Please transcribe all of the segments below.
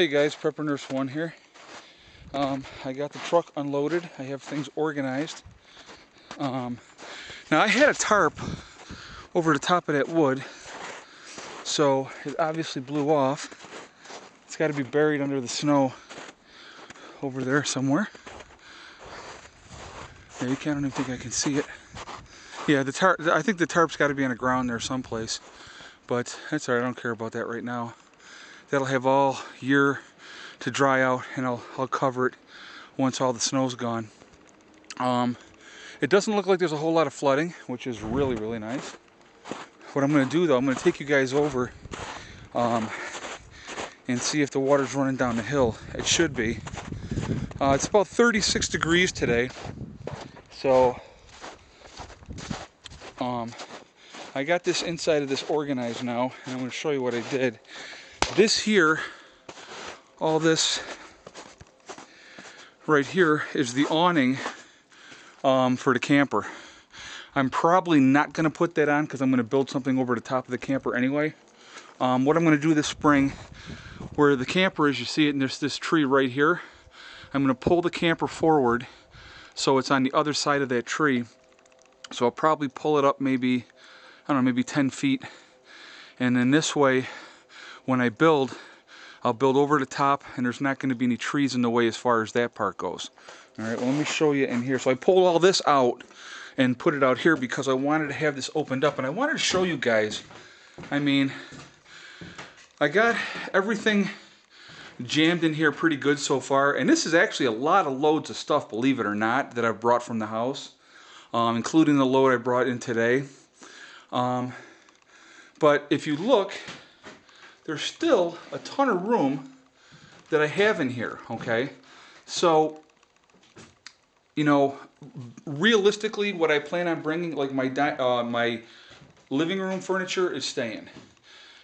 Hey guys, Prepper Nurse 1 here. I got the truck unloaded. I have things organized. Now I had a tarp over the top of that wood, so it obviously blew off. It's got to be buried under the snow over there somewhere. Yeah, I don't even think I can see it. Yeah, the tarp. I think the tarp's got to be on the ground there someplace, but that's alright. I don't care about that right now. That'll have all year to dry out, and I'll cover it once all the snow's gone. It doesn't look like there's a whole lot of flooding, which is really, really nice. What I'm going to do though, I'm going to take you guys over and see if the water's running down the hill. It should be. It's about 36 degrees today, so I got this inside of this organized now, and I'm going to show you what I did. This here, all this right here is the awning for the camper. I'm probably not going to put that on because I'm going to build something over the top of the camper anyway. What I'm going to do this spring, where the camper is, you see it, and there's this tree right here. I'm going to pull the camper forward so it's on the other side of that tree. So I'll probably pull it up maybe, I don't know, maybe 10 feet. And then this way, when I build, I'll build over the top, and there's not going to be any trees in the way as far as that part goes. Alright, well, let me show you in here. So I pulled all this out and put it out here because I wanted to have this opened up, and I wanted to show you guys. I mean, I got everything jammed in here pretty good so far, and this is actually a lot of loads of stuff, believe it or not, that I've brought from the house, including the load I brought in today. But if you look, there's still a ton of room that I have in here, okay? So, you know, realistically, what I plan on bringing, like my living room furniture is staying.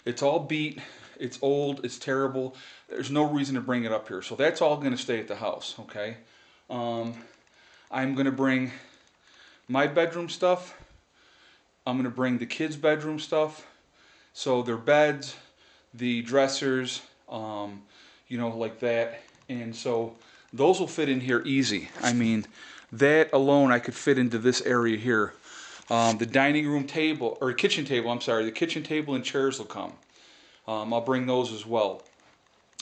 It's all beat, it's old, it's terrible. There's no reason to bring it up here. So that's all going to stay at the house, okay? I'm going to bring my bedroom stuff. I'm going to bring the kids' bedroom stuff. So their beds, the dressers, you know, like that. And so those will fit in here easy. I mean, that alone I could fit into this area here. The dining room table, or kitchen table, I'm sorry, the kitchen table and chairs will come. I'll bring those as well.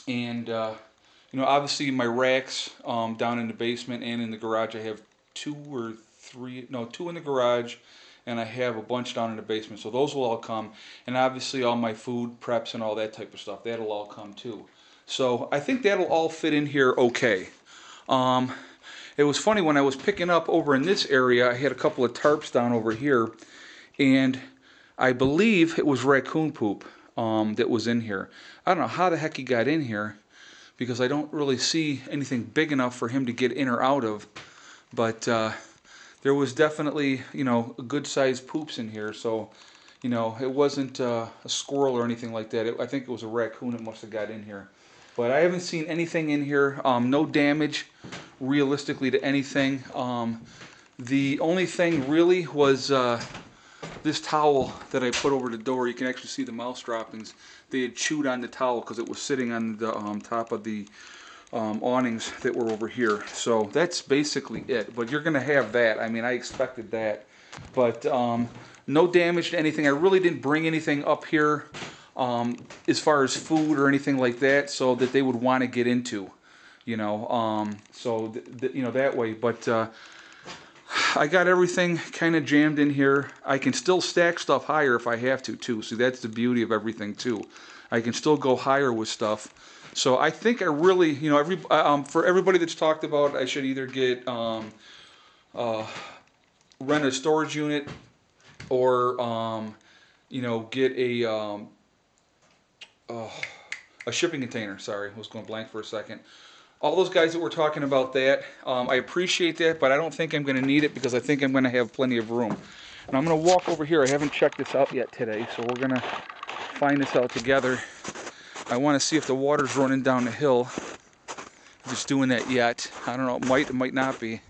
And, you know, obviously my racks down in the basement and in the garage, I have two in the garage, and I have a bunch down in the basement. So those will all come. And obviously all my food preps and all that type of stuff, that'll all come too. So I think that'll all fit in here okay. It was funny, when I was picking up over in this area, I had a couple of tarps down over here, and I believe it was raccoon poop that was in here. I don't know how the heck he got in here, because I don't really see anything big enough for him to get in or out of. But there was definitely, you know, good sized poops in here. So, you know, it wasn't a squirrel or anything like that. I think it was a raccoon that must have got in here. But I haven't seen anything in here. No damage, realistically, to anything. The only thing really was this towel that I put over the door. You can actually see the mouse droppings. They had chewed on the towel because it was sitting on the top of the awnings that were over here. So that's basically it. But you're going to have that. I mean, I expected that. But no damage to anything. I really didn't bring anything up here as far as food or anything like that, so that they would want to get into, you know. So you know, that way. But I got everything kind of jammed in here. I can still stack stuff higher if I have to too. See, that's the beauty of everything too. I can still go higher with stuff. So I think I really, you know, for everybody that's talked about, I should either get rent a storage unit, or you know, get a shipping container. Sorry, I was going blank for a second. All those guys that were talking about that, I appreciate that, but I don't think I'm going to need it, because I think I'm going to have plenty of room. And I'm going to walk over here. I haven't checked this out yet today, so we're going to find this out together. I want to see if the water's running down the hill. I'm just doing that yet. I don't know, it might not be.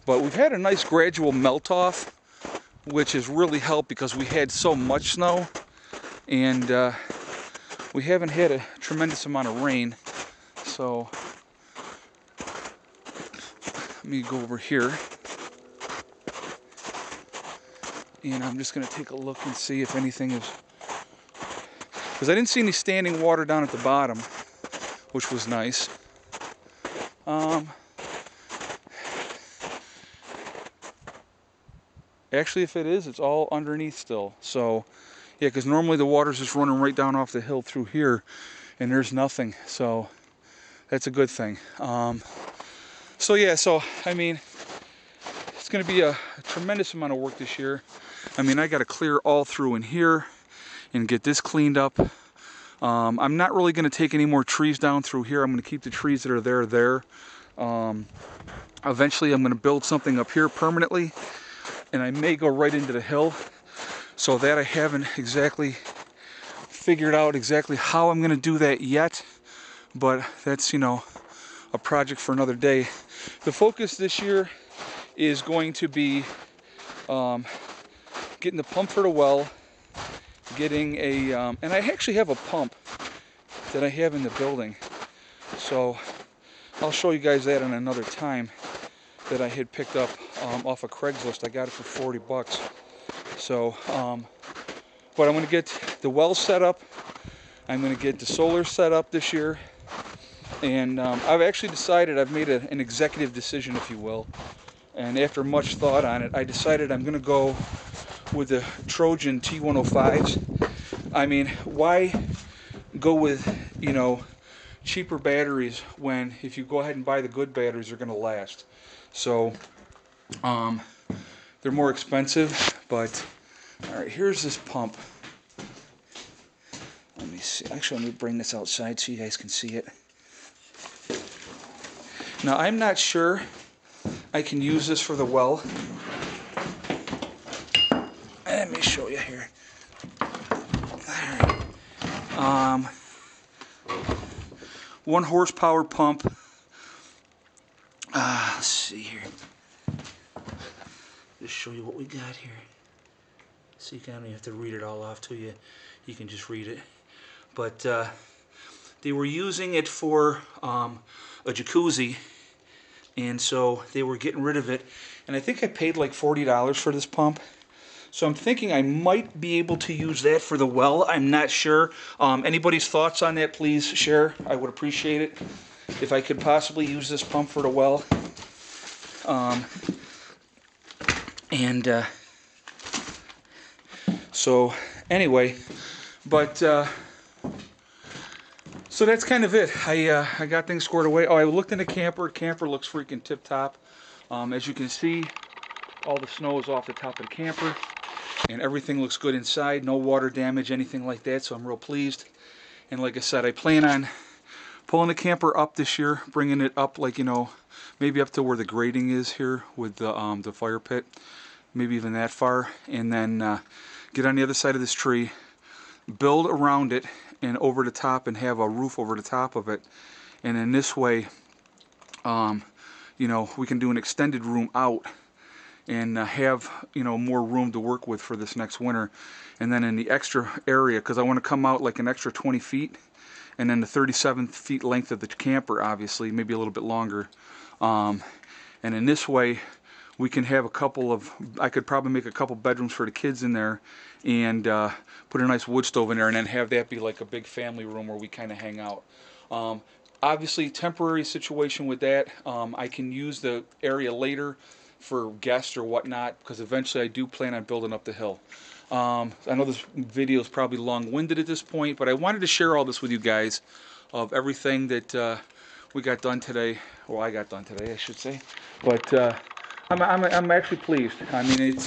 But we've had a nice gradual melt off, which has really helped because we had so much snow, and we haven't had a tremendous amount of rain. So let me go over here. And I'm just going to take a look and see if anything is... Because I didn't see any standing water down at the bottom, which was nice. Actually, if it is, it's all underneath still. So, yeah, because normally the water's just running right down off the hill through here, and there's nothing. So, that's a good thing. So, yeah, so, I mean, it's going to be a tremendous amount of work this year. I mean, I got to clear all through in here and get this cleaned up. I'm not really going to take any more trees down through here. I'm going to keep the trees that are there. Eventually, I'm going to build something up here permanently, and I may go right into the hill. So that I haven't exactly figured out exactly how I'm going to do that yet, but that's, you know, a project for another day. The focus this year is going to be getting the pump for the well, getting a, and I actually have a pump that I have in the building, so I'll show you guys that in another time, that I had picked up off of Craigslist. I got it for 40 bucks. So, but I'm going to get the well set up. I'm going to get the solar set up this year. And I've actually decided, I've made an executive decision, if you will. And after much thought on it, I decided I'm going to go with the Trojan T105s. I mean, why go with, you know, cheaper batteries when if you go ahead and buy the good batteries, they're going to last. So, they're more expensive, but all right, here's this pump. Let me see. Actually, let me bring this outside so you guys can see it. Now, I'm not sure I can use this for the well. Let me show you here. All right. 1 horsepower pump. Let's see here. Just show you what we got here. So you kind of have to read it all off to you. You can just read it. But they were using it for a jacuzzi, and so they were getting rid of it. And I think I paid like $40 for this pump. So I'm thinking I might be able to use that for the well. I'm not sure. Anybody's thoughts on that, please share. I would appreciate it if I could possibly use this pump for the well. So anyway, but so that's kind of it. I got things squared away. Oh, I looked in the camper. Camper looks freaking tip-top. As you can see, all the snow is off the top of the camper, and everything looks good inside. No water damage, anything like that, so I'm real pleased. And like I said, I plan on pulling the camper up this year, bringing it up, like, you know, maybe up to where the grading is here with the fire pit, maybe even that far, and then get on the other side of this tree, build around it and over the top, and have a roof over the top of it. And in this way, you know, we can do an extended room out and have, you know, more room to work with for this next winter. And then in the extra area, because I want to come out like an extra 20 feet, and then the 37 feet length of the camper, obviously, maybe a little bit longer. And in this way, we can have a couple of, I could probably make a couple bedrooms for the kids in there, and put a nice wood stove in there, and then have that be like a big family room where we kind of hang out. Obviously, temporary situation with that. I can use the area later for guests or whatnot, because eventually I do plan on building up the hill. I know this video is probably long-winded at this point, but I wanted to share all this with you guys of everything that we got done today. Well, I got done today, I should say. But I'm actually pleased. I mean,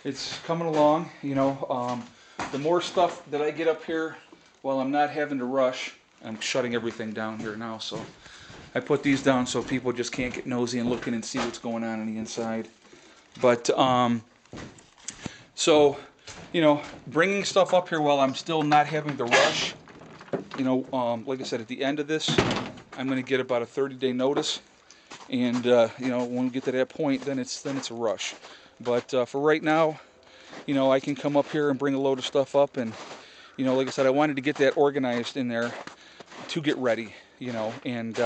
it's coming along. You know, the more stuff that I get up here, while I'm not having to rush. I'm shutting everything down here now, so I put these down so people just can't get nosy and look in and see what's going on the inside. But so, you know, bringing stuff up here while I'm still not having to rush. You know, like I said, at the end of this, I'm going to get about a 30-day notice, and you know, when we get to that point, then it's a rush. But for right now, you know, I can come up here and bring a load of stuff up, and you know, like I said, I wanted to get that organized in there to get ready. you know, and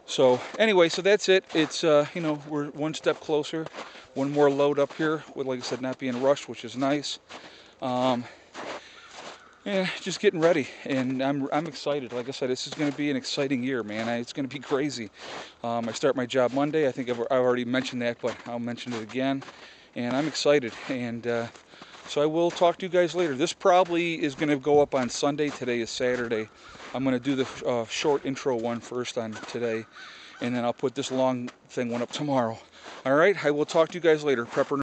so anyway, so that's it. It's, you know, we're one step closer, one more load up here with, like I said, not being rushed, which is nice. Yeah, just getting ready, and I'm excited. Like I said, this is going to be an exciting year, man. It's going to be crazy. I start my job Monday. I think I've already mentioned that, but I'll mention it again. And I'm excited, and so I will talk to you guys later. This probably is going to go up on Sunday. Today is Saturday. I'm going to do the short intro one first on today, and then I'll put this long thing one up tomorrow. All right, I will talk to you guys later. Prepper